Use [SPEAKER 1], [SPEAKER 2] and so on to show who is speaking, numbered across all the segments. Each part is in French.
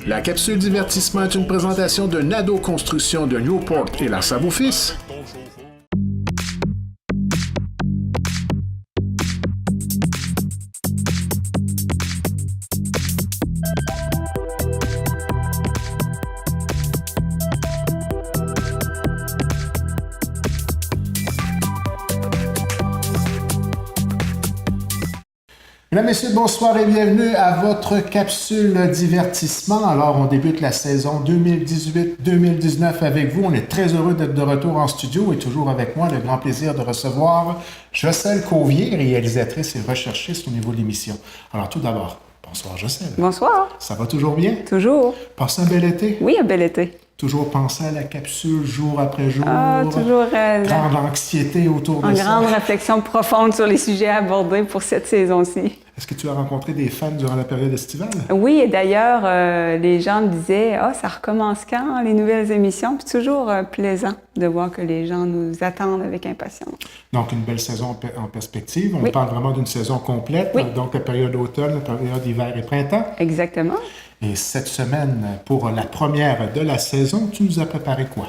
[SPEAKER 1] La capsule divertissement est une présentation de Nadeau Construction de Newport et la Savoie-Fils. Mesdames, Messieurs, bonsoir et bienvenue à votre capsule divertissement. Alors, on débute la saison 2018-2019 avec vous. On est très heureux d'être de retour en studio et toujours avec moi, le grand plaisir de recevoir Jocelyne Cauvier, réalisatrice et recherchiste au niveau de l'émission. Alors, tout d'abord, bonsoir Jocelyne.
[SPEAKER 2] Bonsoir.
[SPEAKER 1] Ça va toujours bien?
[SPEAKER 2] Toujours.
[SPEAKER 1] Passez un bel été?
[SPEAKER 2] Oui, un bel été.
[SPEAKER 1] Toujours penser à la capsule jour après jour.
[SPEAKER 2] Toujours.
[SPEAKER 1] Grande anxiété autour de ça.
[SPEAKER 2] Une grande réflexion profonde sur les sujets abordés pour cette saison-ci.
[SPEAKER 1] Est-ce que tu as rencontré des fans durant la période estivale?
[SPEAKER 2] Oui, et d'ailleurs, les gens me disaient « Ah, ça recommence quand, les nouvelles émissions? » Puis toujours plaisant de voir que les gens nous attendent avec impatience.
[SPEAKER 1] Donc, une belle saison en perspective. On
[SPEAKER 2] Oui.
[SPEAKER 1] parle vraiment d'une saison complète.
[SPEAKER 2] Oui.
[SPEAKER 1] Donc, la période automne, la période hiver et printemps.
[SPEAKER 2] Exactement.
[SPEAKER 1] Et cette semaine, pour la première de la saison, tu nous as préparé quoi?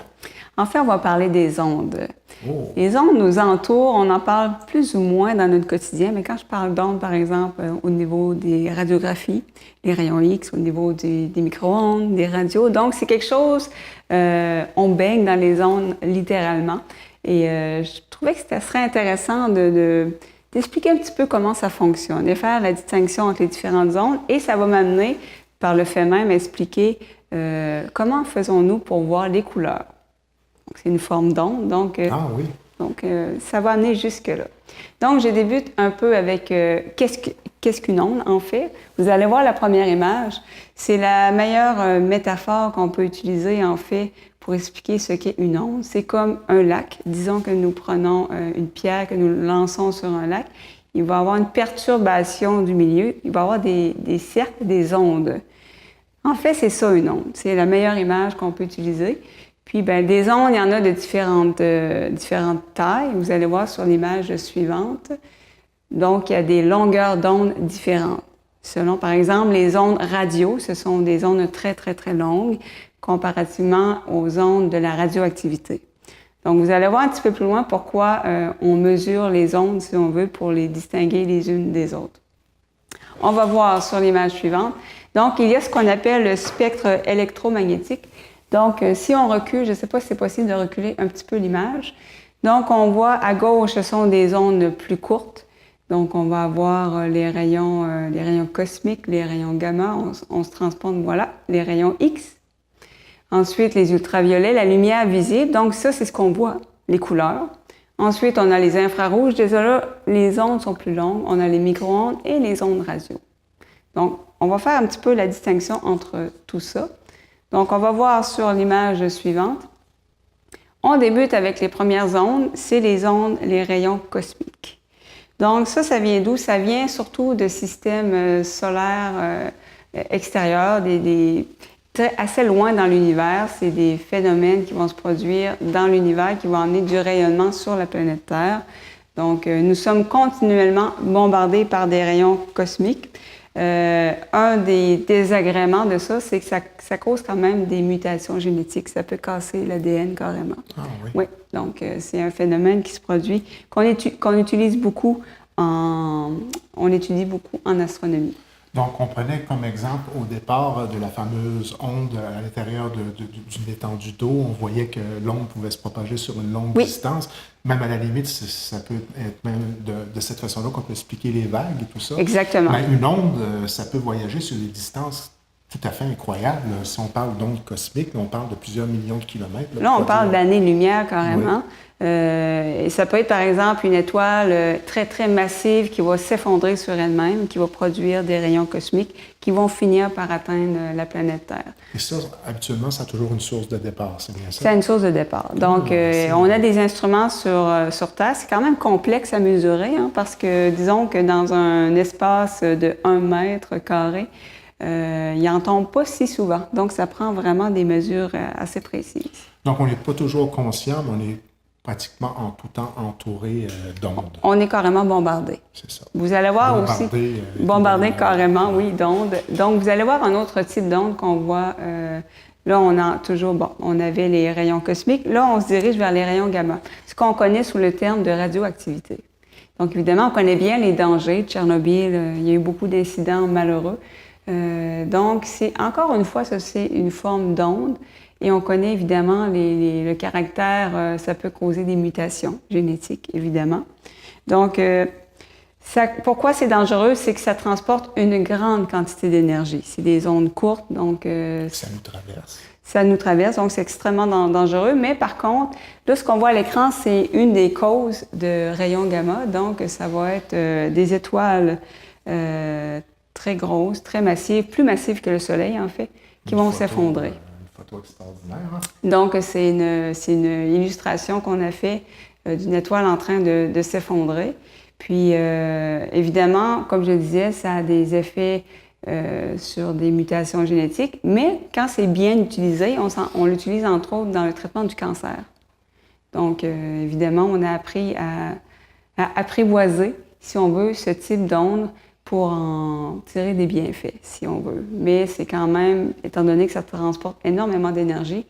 [SPEAKER 2] En fait, on va parler des ondes.
[SPEAKER 1] Oh.
[SPEAKER 2] Les ondes nous entourent, on en parle plus ou moins dans notre quotidien, mais quand je parle d'ondes, par exemple, au niveau des radiographies, les rayons X, au niveau des micro-ondes, des radios, donc c'est quelque chose, on baigne dans les ondes littéralement. Et je trouvais que c'était très intéressant d'expliquer un petit peu comment ça fonctionne, de faire la distinction entre les différentes ondes, et ça va m'amener, par le fait même, à expliquer comment faisons-nous pour voir les couleurs. C'est une forme d'onde, donc,
[SPEAKER 1] Ah oui.
[SPEAKER 2] Ça va amener jusque-là. Donc, je débute un peu avec qu'est-ce qu'une onde, en fait. Vous allez voir la première image. C'est la meilleure métaphore qu'on peut utiliser, en fait, pour expliquer ce qu'est une onde. C'est comme un lac. Disons que nous prenons une pierre, que nous lançons sur un lac. Il va y avoir une perturbation du milieu. Il va y avoir des cercles, des ondes. En fait, c'est ça, une onde. C'est la meilleure image qu'on peut utiliser. Puis, des ondes, il y en a de différentes tailles. Vous allez voir sur l'image suivante. Donc, il y a des longueurs d'onde différentes. Selon, par exemple, les ondes radio, ce sont des ondes très, très, très longues comparativement aux ondes de la radioactivité. Donc, vous allez voir un petit peu plus loin pourquoi on mesure les ondes, si on veut, pour les distinguer les unes des autres. On va voir sur l'image suivante. Donc, il y a ce qu'on appelle le spectre électromagnétique. Donc, si on recule, je ne sais pas si c'est possible de reculer un petit peu l'image. Donc, on voit à gauche, ce sont des ondes plus courtes. Donc, on va avoir les rayons cosmiques, les rayons gamma, on se transporte, voilà, les rayons X. Ensuite, les ultraviolets, la lumière visible. Donc, ça, c'est ce qu'on voit, les couleurs. Ensuite, on a les infrarouges. Déjà là, les ondes sont plus longues. On a les micro-ondes et les ondes radio. Donc, on va faire un petit peu la distinction entre tout ça. Donc, on va voir sur l'image suivante. On débute avec les premières ondes. C'est les ondes, les rayons cosmiques. Donc, ça vient d'où? Ça vient surtout de systèmes solaires extérieurs, assez loin dans l'univers. C'est des phénomènes qui vont se produire dans l'univers, qui vont amener du rayonnement sur la planète Terre. Donc, nous sommes continuellement bombardés par des rayons cosmiques. Un des désagréments de ça, c'est que ça cause quand même des mutations génétiques. Ça peut casser l'ADN carrément.
[SPEAKER 1] Ah oui.
[SPEAKER 2] Oui, donc c'est un phénomène qui se produit, qu'on utilise beaucoup on étudie beaucoup en astronomie.
[SPEAKER 1] Donc, on prenait comme exemple au départ de la fameuse onde à l'intérieur d'une étendue d'eau. On voyait que l'onde pouvait se propager sur une longue distance. Même à la limite, ça peut être même de cette façon-là qu'on peut expliquer les vagues et tout ça.
[SPEAKER 2] Exactement.
[SPEAKER 1] Mais une onde, ça peut voyager sur des distances tout à fait incroyables. Si on parle d'ondes cosmiques, on parle de plusieurs millions de kilomètres.
[SPEAKER 2] Là, on parle d'années-lumière carrément. Oui. Et ça peut être, par exemple, une étoile très, très massive qui va s'effondrer sur elle-même, qui va produire des rayons cosmiques qui vont finir par atteindre la planète Terre.
[SPEAKER 1] Et ça, habituellement, ça a toujours une source de départ, c'est bien ça?
[SPEAKER 2] C'est une source de départ. Donc, on a des instruments sur Terre. C'est quand même complexe à mesurer, hein, parce que, disons que dans un espace de 1 mètre carré, il n'en tombe pas si souvent. Donc, ça prend vraiment des mesures assez précises.
[SPEAKER 1] Donc, on n'est pas toujours conscient, mais on est pratiquement en tout temps entouré d'ondes.
[SPEAKER 2] On est carrément bombardé.
[SPEAKER 1] C'est ça.
[SPEAKER 2] Vous allez voir aussi... Bombardé carrément, oui, d'ondes. Donc, vous allez voir un autre type d'onde qu'on voit... là, on a toujours... Bon, on avait les rayons cosmiques. Là, on se dirige vers les rayons gamma, ce qu'on connaît sous le terme de radioactivité. Donc, évidemment, on connaît bien les dangers de Tchernobyl. Il y a eu beaucoup d'incidents malheureux. Donc, encore une fois, ça, c'est une forme d'onde. Et on connaît évidemment le caractère, ça peut causer des mutations génétiques, évidemment. Donc, pourquoi c'est dangereux? C'est que ça transporte une grande quantité d'énergie. C'est des ondes courtes, donc...
[SPEAKER 1] ça nous traverse.
[SPEAKER 2] Ça nous traverse, donc c'est extrêmement dangereux. Mais par contre, là, ce qu'on voit à l'écran, c'est une des causes de rayons gamma. Donc, ça va être des étoiles très grosses, très massives, plus massives que le Soleil, en fait, qui vont s'effondrer.
[SPEAKER 1] Photo extraordinaire. Hein?
[SPEAKER 2] Donc, c'est une illustration qu'on a fait d'une étoile en train de s'effondrer. Puis, évidemment, comme je le disais, ça a des effets sur des mutations génétiques, mais quand c'est bien utilisé, on l'utilise entre autres dans le traitement du cancer. Donc, évidemment, on a appris à apprivoiser, si on veut, ce type d'onde pour en tirer des bienfaits, si on veut. Mais c'est quand même, étant donné que ça transporte énormément d'énergie,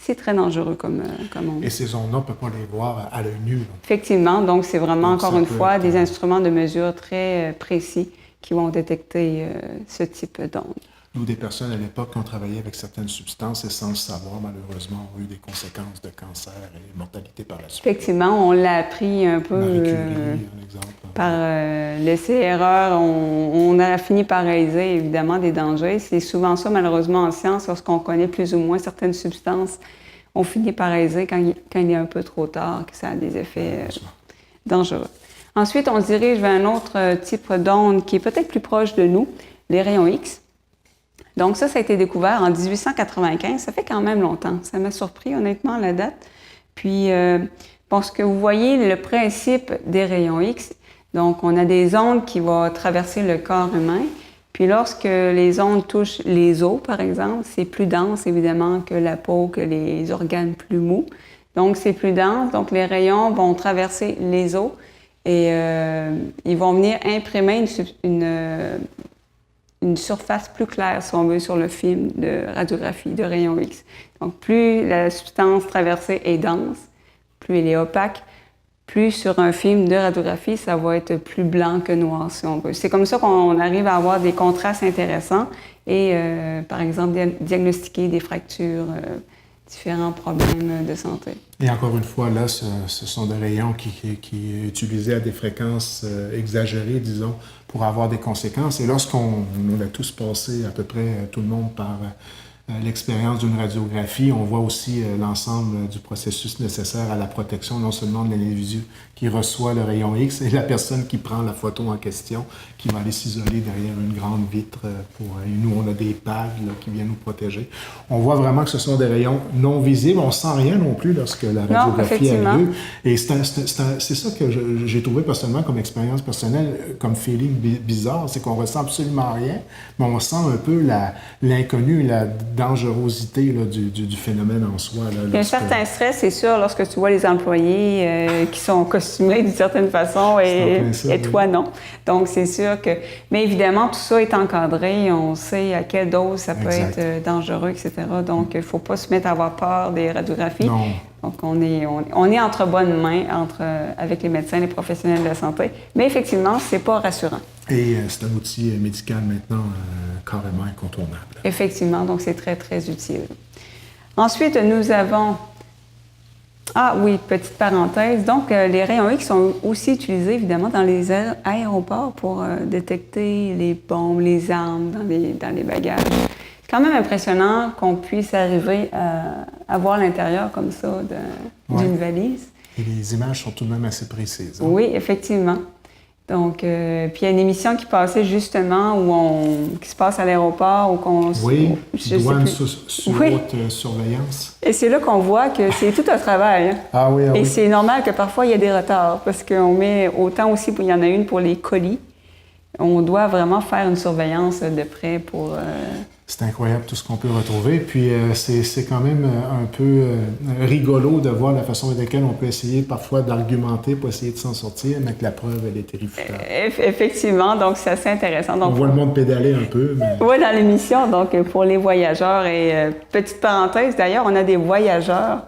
[SPEAKER 2] c'est très dangereux comme onde.
[SPEAKER 1] Et ces ondes-là, on ne peut pas les voir à l'œil nu. Là.
[SPEAKER 2] Effectivement, donc c'est vraiment, encore une fois, des instruments de mesure très précis qui vont détecter ce type d'onde.
[SPEAKER 1] Nous, des personnes à l'époque qui ont travaillé avec certaines substances et sans le savoir, malheureusement, ont eu des conséquences de cancer et mortalité par la suite.
[SPEAKER 2] Effectivement, on l'a appris un peu
[SPEAKER 1] Marie Curie, un exemple.
[SPEAKER 2] Par l'essai-erreur. On a fini par réaliser, évidemment, des dangers. C'est souvent ça, malheureusement, en science, lorsqu'on connaît plus ou moins certaines substances, on finit par réaliser quand il est un peu trop tard que ça a des effets dangereux. Ensuite, on se dirige vers un autre type d'onde qui est peut-être plus proche de nous, les rayons X. Donc ça a été découvert en 1895. Ça fait quand même longtemps. Ça m'a surpris, honnêtement, la date. Puis, parce que vous voyez le principe des rayons X. Donc, on a des ondes qui vont traverser le corps humain. Puis, lorsque les ondes touchent les os, par exemple, c'est plus dense, évidemment, que la peau, que les organes plus mous. Donc, c'est plus dense. Donc, les rayons vont traverser les os et ils vont venir imprimer une surface plus claire, si on veut, sur le film de radiographie de rayons X. Donc, plus la substance traversée est dense, plus elle est opaque, plus sur un film de radiographie, ça va être plus blanc que noir, si on veut. C'est comme ça qu'on arrive à avoir des contrastes intéressants et, par exemple, diagnostiquer des fractures, différents problèmes de santé.
[SPEAKER 1] Et encore une fois, là, ce sont des rayons qui sont utilisés à des fréquences exagérées, disons, pour avoir des conséquences. Et lorsqu'on a tous passé, à peu près tout le monde, par l'expérience d'une radiographie, on voit aussi l'ensemble du processus nécessaire à la protection, non seulement de l'individu qui reçoit le rayon X, et la personne qui prend la photo en question, qui va aller s'isoler derrière une grande vitre. Et nous, on a des pads là, qui viennent nous protéger. On voit vraiment que ce sont des rayons non visibles. On ne sent rien non plus lorsque la radiographie a lieu. Et c'est ça que j'ai trouvé personnellement comme expérience personnelle, comme feeling bizarre, c'est qu'on ressent absolument rien, mais on sent un peu l'inconnu, la dangerosité là, du phénomène en soi. Là,
[SPEAKER 2] il y a un certain stress, c'est sûr, lorsque tu vois les employés qui sont costumés d'une certaine façon et toi, non. Donc, c'est sûr que... Mais évidemment, tout ça est encadré. On sait à quelle dose ça peut être dangereux, etc. Donc, il ne faut pas se mettre à avoir peur des radiographies.
[SPEAKER 1] Non.
[SPEAKER 2] Donc, on est entre bonnes mains avec les médecins, les professionnels de la santé. Mais effectivement, ce n'est pas rassurant.
[SPEAKER 1] Et c'est un outil médical maintenant carrément incontournable.
[SPEAKER 2] Effectivement, donc c'est très, très utile. Ensuite, nous avons... Ah oui, petite parenthèse. Donc, les rayons X sont aussi utilisés, évidemment, dans les aéroports pour détecter les bombes, les armes dans les bagages. C'est quand même impressionnant qu'on puisse arriver à voir l'intérieur comme ça d'une valise.
[SPEAKER 1] Et les images sont tout de même assez précises. Hein?
[SPEAKER 2] Oui, effectivement. Donc, puis il y a une émission qui passait justement qui se passe à l'aéroport ou qu'on...
[SPEAKER 1] Oui, douane sous haute surveillance.
[SPEAKER 2] Et c'est là qu'on voit que c'est tout un travail. Hein?
[SPEAKER 1] Ah oui, ah
[SPEAKER 2] Et
[SPEAKER 1] oui.
[SPEAKER 2] c'est normal que parfois il y a des retards parce qu'on met autant aussi, il y en a une pour les colis. On doit vraiment faire une surveillance de près pour...
[SPEAKER 1] C'est incroyable tout ce qu'on peut retrouver. Puis c'est quand même un peu rigolo de voir la façon avec laquelle on peut essayer parfois d'argumenter pour essayer de s'en sortir, mais que la preuve, elle est irréfutable.
[SPEAKER 2] Effectivement, donc c'est assez intéressant. Donc,
[SPEAKER 1] on voit le monde pédaler un peu. Mais...
[SPEAKER 2] Oui, dans l'émission, donc pour les voyageurs. Et petite parenthèse, d'ailleurs, on a des voyageurs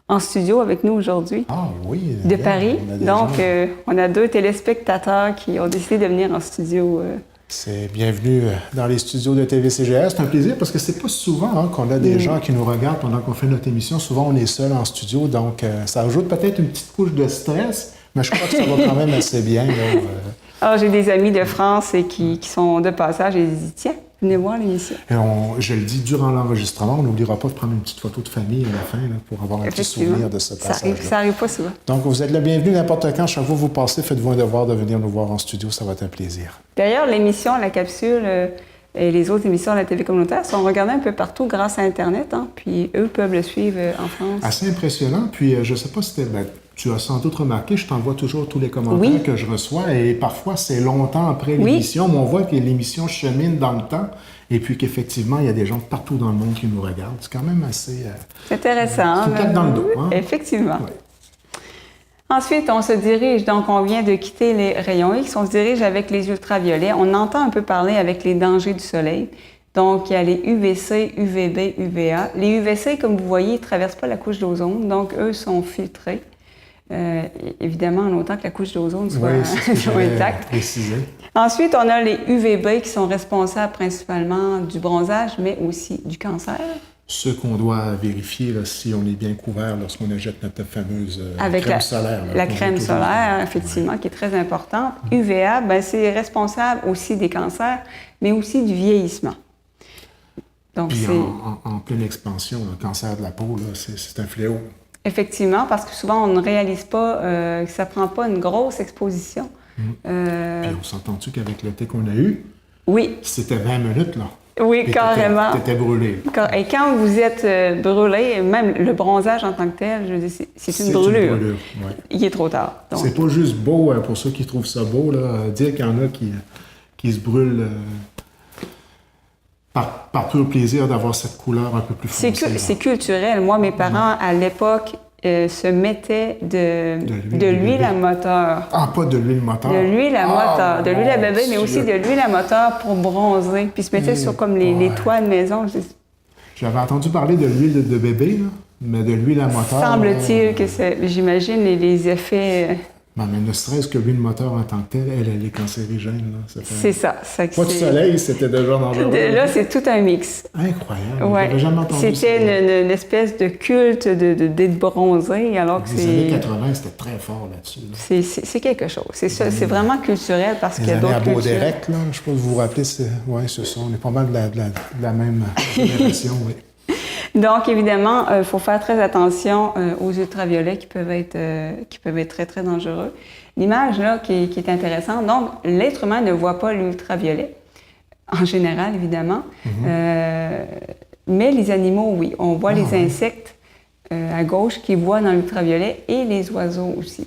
[SPEAKER 2] en studio avec nous aujourd'hui.
[SPEAKER 1] Ah oui.
[SPEAKER 2] De Paris. Donc, on a 2 téléspectateurs qui ont décidé de venir en studio.
[SPEAKER 1] C'est bienvenue dans les studios de TVCGR. C'est un plaisir parce que c'est pas souvent qu'on a des gens qui nous regardent pendant qu'on fait notre émission. Souvent, on est seul en studio, donc ça ajoute peut-être une petite couche de stress, mais je crois que ça va quand même assez bien.
[SPEAKER 2] Alors, j'ai des amis de France et qui sont de passage et ils disent « Tiens, venez voir l'émission. »
[SPEAKER 1] Je le dis, durant l'enregistrement, on n'oubliera pas de prendre une petite photo de famille à la fin là, pour avoir un petit souvenir de ce passage-là.
[SPEAKER 2] Ça arrive pas souvent.
[SPEAKER 1] Donc, vous êtes le bienvenu n'importe quand. Chaque fois que vous passez, faites-vous un devoir de venir nous voir en studio. Ça va être un plaisir.
[SPEAKER 2] D'ailleurs, l'émission La Capsule et les autres émissions de la TV communautaire sont regardées un peu partout grâce à Internet. Hein, puis eux peuvent le suivre en France.
[SPEAKER 1] Assez impressionnant. Puis, je ne sais pas si c'était... tu as sans doute remarqué, je t'envoie toujours tous les commentaires que je reçois et parfois c'est longtemps après l'émission, mais on voit que l'émission chemine dans le temps et puis qu'effectivement, il y a des gens partout dans le monde qui nous regardent. C'est quand même assez...
[SPEAKER 2] c'est intéressant.
[SPEAKER 1] C'est une tape dans le dos. Hein?
[SPEAKER 2] Effectivement. Oui. Ensuite, on se dirige, donc on vient de quitter les rayons X, on se dirige avec les ultraviolets. On entend un peu parler avec les dangers du soleil. Donc, il y a les UVC, UVB, UVA. Les UVC, comme vous voyez, ils ne traversent pas la couche d'ozone, donc eux sont filtrés. Évidemment, en autant que la couche d'ozone soit intacte. Ensuite, on a les UVB qui sont responsables principalement du bronzage, mais aussi du cancer.
[SPEAKER 1] Ce qu'on doit vérifier là, si on est bien couvert lorsqu'on achète notre fameuse crème solaire.
[SPEAKER 2] La crème solaire, effectivement, qui est très importante. UVA, c'est responsable aussi des cancers, mais aussi du vieillissement. Donc,
[SPEAKER 1] puis en pleine expansion, le cancer de la peau, c'est un fléau.
[SPEAKER 2] Effectivement, parce que souvent, on ne réalise pas que ça ne prend pas une grosse exposition.
[SPEAKER 1] Puis on s'entend-tu qu'avec l'été qu'on a eu, c'était 20 minutes, là?
[SPEAKER 2] Oui, carrément.
[SPEAKER 1] T'étais brûlé.
[SPEAKER 2] Et quand vous êtes brûlé, même le bronzage en tant que tel, je veux dire, c'est une brûlure. Il est trop tard. Donc...
[SPEAKER 1] C'est pas juste beau, pour ceux qui trouvent ça beau, là, dire qu'il y en a qui se brûlent... Par pur plaisir d'avoir cette couleur un peu plus foncée.
[SPEAKER 2] C'est culturel. Moi, mes parents, à l'époque, se mettaient de l'huile à moteur.
[SPEAKER 1] Ah, pas de l'huile moteur.
[SPEAKER 2] De l'huile à moteur. De l'huile à bébé, mais aussi de l'huile à moteur pour bronzer. Puis ils se mettaient sur comme les toits de maison.
[SPEAKER 1] J'avais entendu parler de l'huile de bébé, là, mais de l'huile à moteur...
[SPEAKER 2] Semble-t-il que j'imagine les effets...
[SPEAKER 1] mais ne serait-ce que l'huile moteur en tant que telle, elle est cancérigène.
[SPEAKER 2] C'est ça.
[SPEAKER 1] Pas de soleil, c'était déjà dangereux.
[SPEAKER 2] Là, c'est tout un mix.
[SPEAKER 1] Incroyable. Ouais. J'avais jamais entendu ça.
[SPEAKER 2] C'était une espèce de culte d'être bronzé, alors que
[SPEAKER 1] les années 80, c'était très fort là-dessus.
[SPEAKER 2] C'est quelque chose. C'est ça. C'est vraiment culturel parce qu'il y a d'autres cultures.
[SPEAKER 1] Les années à Beauderec, là, je ne sais pas si vous vous rappelez, c'est ça. On est pas mal de la même génération, oui.
[SPEAKER 2] Donc, évidemment, il faut faire très attention aux ultraviolets qui peuvent être très, très dangereux. L'image, là, qui est intéressante, donc, l'être humain ne voit pas l'ultraviolet, en général, évidemment, mais les animaux, oui. On voit les insectes à gauche qui voient dans l'ultraviolet et les oiseaux aussi.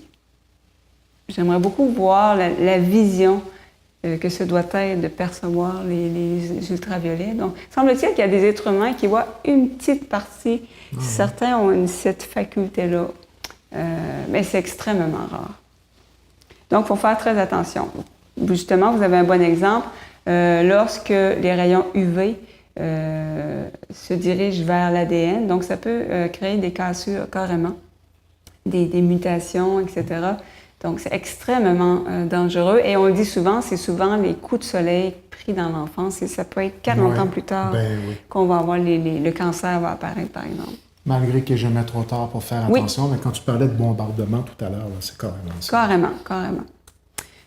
[SPEAKER 2] J'aimerais beaucoup voir la vision que ce doit être de percevoir les ultraviolets. Donc, semble-t-il qu'il y a des êtres humains qui voient une petite partie. Certains ont cette faculté-là, mais c'est extrêmement rare. Donc, il faut faire très attention. Justement, vous avez un bon exemple. Lorsque les rayons UV se dirigent vers l'ADN, donc ça peut créer des cassures carrément, des mutations, etc. Donc, c'est extrêmement dangereux. Et on le dit souvent, c'est souvent les coups de soleil pris dans l'enfance. Et ça peut être 40 ans plus tard qu'on va avoir le cancer va apparaître, par exemple.
[SPEAKER 1] Malgré qu'il n'est jamais trop tard pour faire attention, mais quand tu parlais de bombardement tout à l'heure, c'est carrément ça.
[SPEAKER 2] Carrément.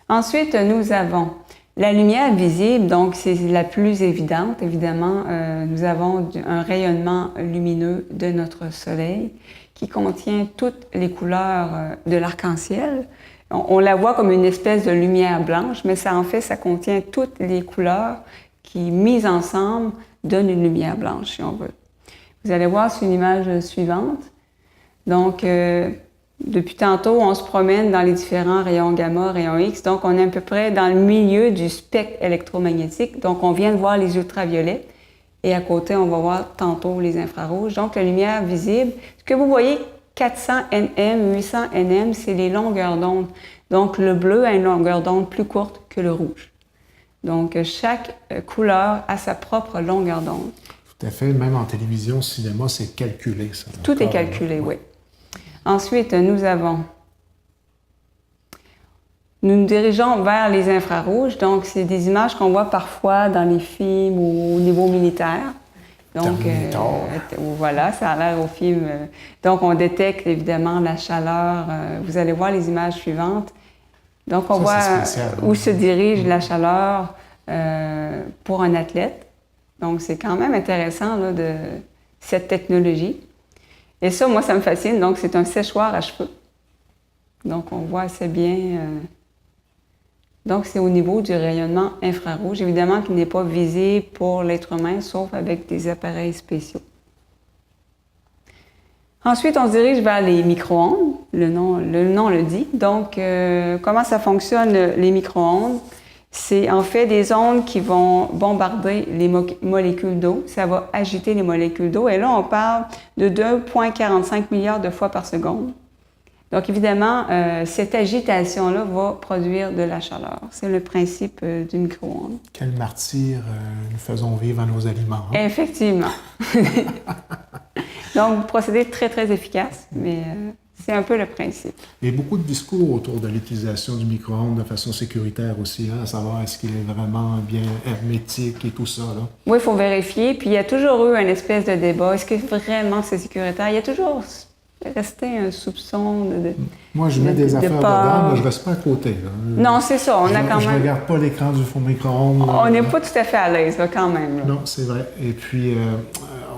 [SPEAKER 2] Ensuite, nous avons la lumière visible, donc c'est la plus évidente, évidemment. Nous avons un rayonnement lumineux de notre soleil qui contient toutes les couleurs de l'arc-en-ciel. On la voit comme une espèce de lumière blanche, mais ça, en fait, ça contient toutes les couleurs qui, mises ensemble, donnent une lumière blanche, si on veut. Vous allez voir sur une image suivante. Donc, depuis tantôt, on se promène dans les différents rayons gamma, rayons X. Donc, on est à peu près dans le milieu du spectre électromagnétique. Donc, on vient de voir les ultraviolets. Et à côté, on va voir tantôt les infrarouges. Donc, la lumière visible, ce que vous voyez, 400 nm, 800 nm, c'est les longueurs d'onde. Donc, le bleu a une longueur d'onde plus courte que le rouge. Donc, chaque couleur a sa propre longueur d'onde.
[SPEAKER 1] Tout à fait. Même en télévision, cinéma, c'est calculé, ça.
[SPEAKER 2] Tout est calculé, oui. Ensuite, nous nous dirigeons vers les infrarouges. Donc, c'est des images qu'on voit parfois dans les films ou au niveau militaire. Donc, voilà, ça a l'air au film. Donc, on détecte évidemment la chaleur. Vous allez voir les images suivantes. Donc, on voit où se dirige la chaleur pour un athlète. Donc, c'est quand même intéressant là, de cette technologie. Et ça, moi, ça me fascine. Donc, c'est un séchoir à cheveux. Donc, on voit assez bien. Donc, c'est au niveau du rayonnement infrarouge, évidemment, qui n'est pas visible pour l'être humain, sauf avec des appareils spéciaux. Ensuite, on se dirige vers les micro-ondes. Le nom le dit. Donc, comment ça fonctionne, les micro-ondes? C'est en fait des ondes qui vont bombarder les molécules d'eau. Ça va agiter les molécules d'eau. Et là, on parle de 2,45 milliards de fois par seconde. Donc, évidemment, cette agitation-là va produire de la chaleur. C'est le principe du micro-ondes.
[SPEAKER 1] Quel martyr nous faisons vivre à nos aliments. Hein?
[SPEAKER 2] Effectivement. Donc, procédé très, très efficace, mais c'est un peu le principe.
[SPEAKER 1] Il y a beaucoup de discours autour de l'utilisation du micro-ondes de façon sécuritaire aussi, hein, à savoir est-ce qu'il est vraiment bien hermétique et tout ça. Là.
[SPEAKER 2] Oui, il faut vérifier. Puis, il y a toujours eu une espèce de débat. Est-ce que vraiment c'est sécuritaire? Il y a toujours resté un soupçon de
[SPEAKER 1] Moi, je mets des affaires dedans, mais je ne reste pas à côté. Là.
[SPEAKER 2] Non, c'est ça. Je
[SPEAKER 1] ne regarde pas l'écran du faux micro-ondes.
[SPEAKER 2] On n'est pas tout à fait à l'aise, là, quand même. Là.
[SPEAKER 1] Non, c'est vrai. Et puis,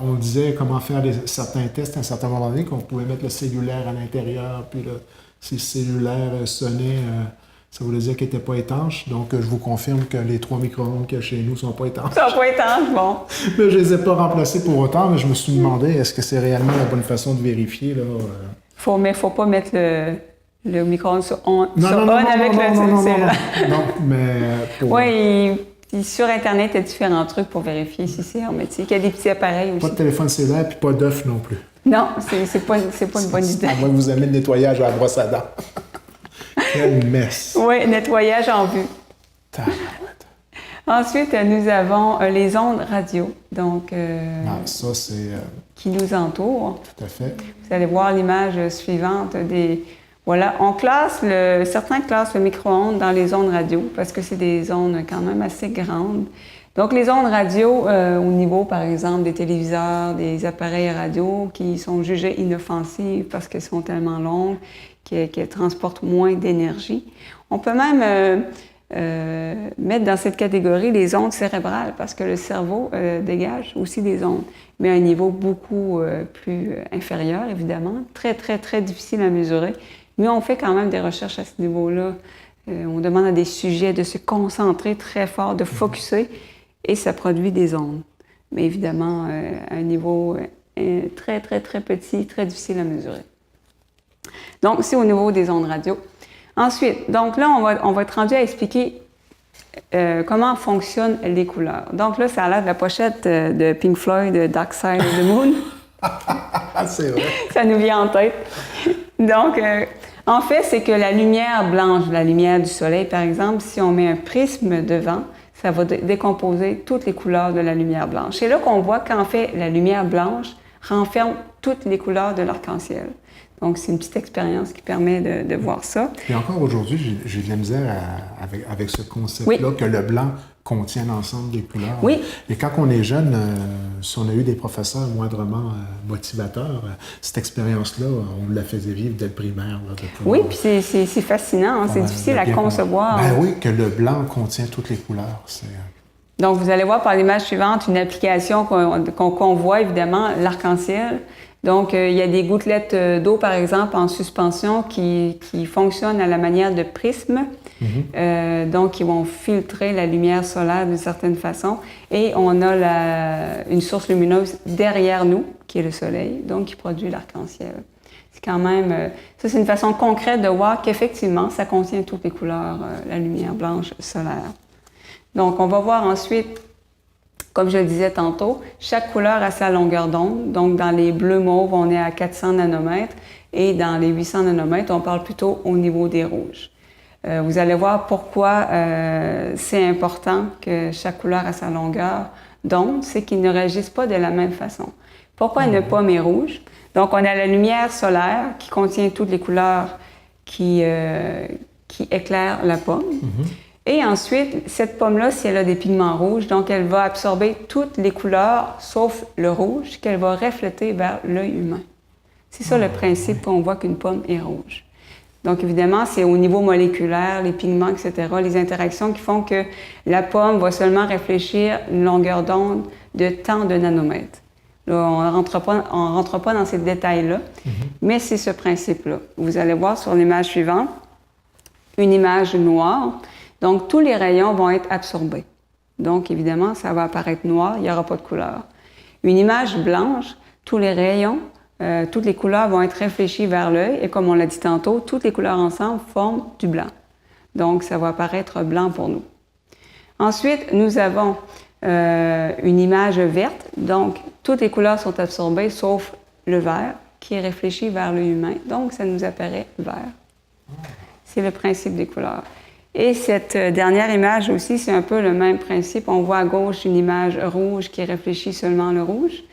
[SPEAKER 1] on disait comment faire certains tests à un certain moment donné, qu'on pouvait mettre le cellulaire à l'intérieur, puis là, si le cellulaire sonnait, ça voulait dire qu'il n'était pas étanche. Donc, je vous confirme que les 3 micro-ondes qu'il y a chez nous ne sont pas étanches.
[SPEAKER 2] Ils ne sont pas étanches, bon.
[SPEAKER 1] Mais je ne les ai pas remplacés pour autant, mais je me suis demandé, est-ce que c'est réellement la bonne façon de vérifier, là?
[SPEAKER 2] Mais il ne faut pas mettre le micro-ondes sur on avec le cellulaire.
[SPEAKER 1] Non, mais...
[SPEAKER 2] Oui, sur Internet, il y a différents trucs pour vérifier si c'est hermétique. Il y a des petits appareils aussi.
[SPEAKER 1] Pas de téléphone cellulaire puis pas d'œuf non plus.
[SPEAKER 2] Non, c'est pas une bonne idée.
[SPEAKER 1] À moins que vous aimiez le nettoyage à la brosse à dents. Quelle messe!
[SPEAKER 2] Oui, nettoyage en vue. Ensuite, nous avons les ondes radio, donc
[SPEAKER 1] ça, c'est...
[SPEAKER 2] qui nous entourent.
[SPEAKER 1] Tout à fait.
[SPEAKER 2] Vous allez voir l'image suivante Voilà, certains classent le micro-ondes dans les ondes radio parce que c'est des ondes quand même assez grandes. Donc, les ondes radio, au niveau, par exemple, des téléviseurs, des appareils radio qui sont jugés inoffensives parce qu'elles sont tellement longues qu'elles transportent moins d'énergie. On peut même mettre dans cette catégorie les ondes cérébrales parce que le cerveau dégage aussi des ondes, mais à un niveau beaucoup plus inférieur, évidemment. Très, très, très difficile à mesurer. Mais on fait quand même des recherches à ce niveau-là. On demande à des sujets de se concentrer très fort, de focusser, et ça produit des ondes. Mais évidemment, à un niveau très, très, très petit, très difficile à mesurer. Donc, c'est au niveau des ondes radio. Ensuite, donc là, on va être rendu à expliquer comment fonctionnent les couleurs. Donc là, ça a l'air de la pochette de Pink Floyd, Dark Side of the Moon.
[SPEAKER 1] C'est vrai.
[SPEAKER 2] Ça nous vient en tête. Donc, en fait, c'est que la lumière blanche, la lumière du soleil, par exemple, si on met un prisme devant, ça va décomposer toutes les couleurs de la lumière blanche. C'est là qu'on voit qu'en fait, la lumière blanche renferme toutes les couleurs de l'arc-en-ciel. Donc, c'est une petite expérience qui permet de voir ça.
[SPEAKER 1] Et encore aujourd'hui, j'ai de la misère avec ce concept-là, que le blanc contient l'ensemble des couleurs.
[SPEAKER 2] Oui.
[SPEAKER 1] Et quand on est jeune, si on a eu des professeurs moindrement motivateurs, cette expérience-là, on la faisait vivre dès le primaire. Là,
[SPEAKER 2] oui, puis c'est fascinant, c'est difficile à concevoir.
[SPEAKER 1] Ben oui, que le blanc contient toutes les couleurs.
[SPEAKER 2] Donc, vous allez voir par l'image suivante une application qu'on voit, évidemment, l'arc-en-ciel. Donc, il y a des gouttelettes d'eau, par exemple, en suspension qui fonctionnent à la manière de prisme. Donc, qui vont filtrer la lumière solaire d'une certaine façon. Et on a une source lumineuse derrière nous, qui est le soleil, donc qui produit l'arc-en-ciel. C'est quand même... ça, c'est une façon concrète de voir qu'effectivement, ça contient toutes les couleurs, la lumière blanche solaire. Donc, on va voir ensuite Comme je le disais tantôt, chaque couleur a sa longueur d'onde. Donc, dans les bleus mauves, on est à 400 nanomètres et dans les 800 nanomètres, on parle plutôt au niveau des rouges. Vous allez voir pourquoi c'est important que chaque couleur a sa longueur d'onde, c'est qu'ils ne réagissent pas de la même façon. Pourquoi une pomme est rouge? Donc, on a la lumière solaire qui contient toutes les couleurs qui éclairent la pomme. Et ensuite, cette pomme-là, si elle a des pigments rouges, donc elle va absorber toutes les couleurs, sauf le rouge, qu'elle va refléter vers l'œil humain. C'est ça le principe qu'on voit qu'une pomme est rouge. Donc évidemment, c'est au niveau moléculaire, les pigments, etc., les interactions qui font que la pomme va seulement réfléchir une longueur d'onde de tant de nanomètres. Là, on ne rentre pas dans ces détails-là, mais c'est ce principe-là. Vous allez voir sur l'image suivante, une image noire. Donc, tous les rayons vont être absorbés. Donc, évidemment, ça va apparaître noir, il n'y aura pas de couleur. Une image blanche, tous les rayons, toutes les couleurs vont être réfléchies vers l'œil et comme on l'a dit tantôt, toutes les couleurs ensemble forment du blanc. Donc, ça va apparaître blanc pour nous. Ensuite, nous avons une image verte. Donc, toutes les couleurs sont absorbées sauf le vert qui est réfléchi vers l'œil humain. Donc, ça nous apparaît vert. C'est le principe des couleurs. Et cette dernière image aussi, c'est un peu le même principe. On voit à gauche une image rouge qui réfléchit seulement le rouge.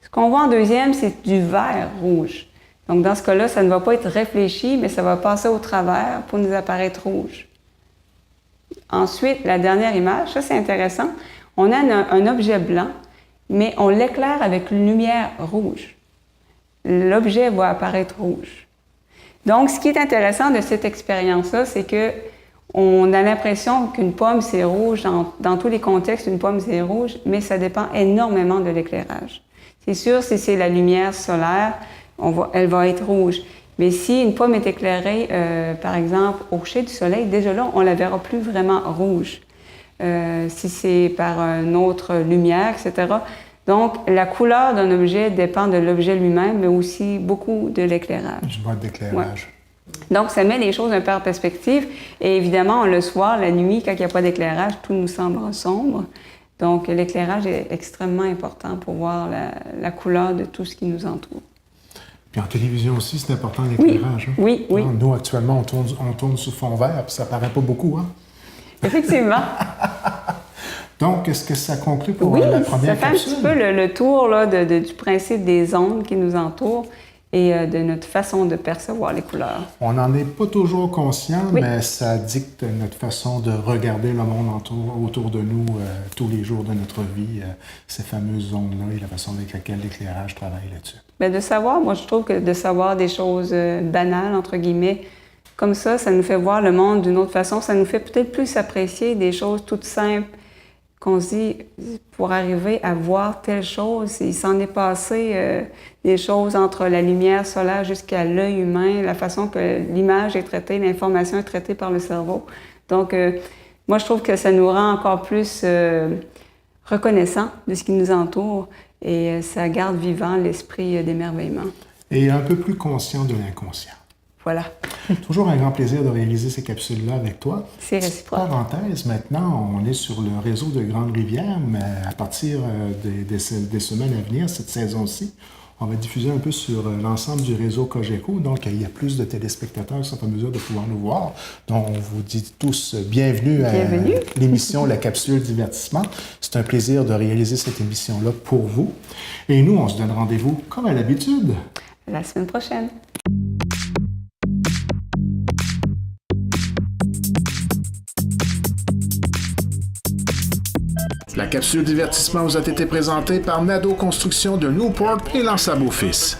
[SPEAKER 2] Ce qu'on voit en deuxième, c'est du vert rouge. Donc, dans ce cas-là, ça ne va pas être réfléchi, mais ça va passer au travers pour nous apparaître rouge. Ensuite, la dernière image, ça c'est intéressant. On a un objet blanc, mais on l'éclaire avec une lumière rouge. L'objet va apparaître rouge. Donc, ce qui est intéressant de cette expérience-là, c'est que on a l'impression qu'une pomme, c'est rouge. Dans tous les contextes, une pomme, c'est rouge, mais ça dépend énormément de l'éclairage. C'est sûr, si c'est la lumière solaire, elle va être rouge. Mais si une pomme est éclairée, par exemple, au coucher du soleil, déjà là, on ne la verra plus vraiment rouge. Si c'est par une autre lumière, etc. Donc, la couleur d'un objet dépend de l'objet lui-même, mais aussi beaucoup de l'éclairage.
[SPEAKER 1] Du mode d'éclairage.
[SPEAKER 2] Ouais. Donc, ça met les choses un peu en perspective. Et évidemment, le soir, la nuit, quand il n'y a pas d'éclairage, tout nous semble sombre. Donc, l'éclairage est extrêmement important pour voir la couleur de tout ce qui nous entoure.
[SPEAKER 1] Puis en télévision aussi, c'est important l'éclairage.
[SPEAKER 2] Oui, oui.
[SPEAKER 1] Nous, actuellement, on tourne sous fond vert, puis ça paraît pas beaucoup, hein?
[SPEAKER 2] Effectivement.
[SPEAKER 1] Donc, est-ce que ça conclut pour la première capsule?
[SPEAKER 2] Ça fait un petit peu le tour là, du principe des ondes qui nous entourent et de notre façon de percevoir les couleurs. On
[SPEAKER 1] n'en est pas toujours conscient, mais ça dicte notre façon de regarder le monde autour de nous tous les jours de notre vie, ces fameuses ondes-là et la façon avec laquelle l'éclairage travaille là-dessus.
[SPEAKER 2] Bien, de savoir, moi je trouve que de savoir des choses banales, entre guillemets, comme ça nous fait voir le monde d'une autre façon, ça nous fait peut-être plus apprécier des choses toutes simples, qu'on se dit, pour arriver à voir telle chose, il s'en est passé des choses entre la lumière solaire jusqu'à l'œil humain, la façon que l'image est traitée, l'information est traitée par le cerveau. Donc, moi, je trouve que ça nous rend encore plus reconnaissants de ce qui nous entoure et ça garde vivant l'esprit d'émerveillement.
[SPEAKER 1] Et un peu plus conscient de l'inconscient.
[SPEAKER 2] Voilà.
[SPEAKER 1] Toujours un grand plaisir de réaliser ces capsules-là avec toi.
[SPEAKER 2] C'est réciproque.
[SPEAKER 1] Parenthèse, maintenant, on est sur le réseau de Grande-Rivière, mais à partir des semaines à venir, cette saison-ci, on va diffuser un peu sur l'ensemble du réseau Cogeco. Donc, il y a plus de téléspectateurs qui sont en mesure de pouvoir nous voir. Donc, on vous dit tous bienvenue à l'émission La Capsule Divertissement. C'est un plaisir de réaliser cette émission-là pour vous. Et nous, on se donne rendez-vous, comme à l'habitude,
[SPEAKER 2] la semaine prochaine.
[SPEAKER 1] La capsule divertissement vous a été présentée par Nadeau Construction de Newport et Lance-à-Beau-Fils.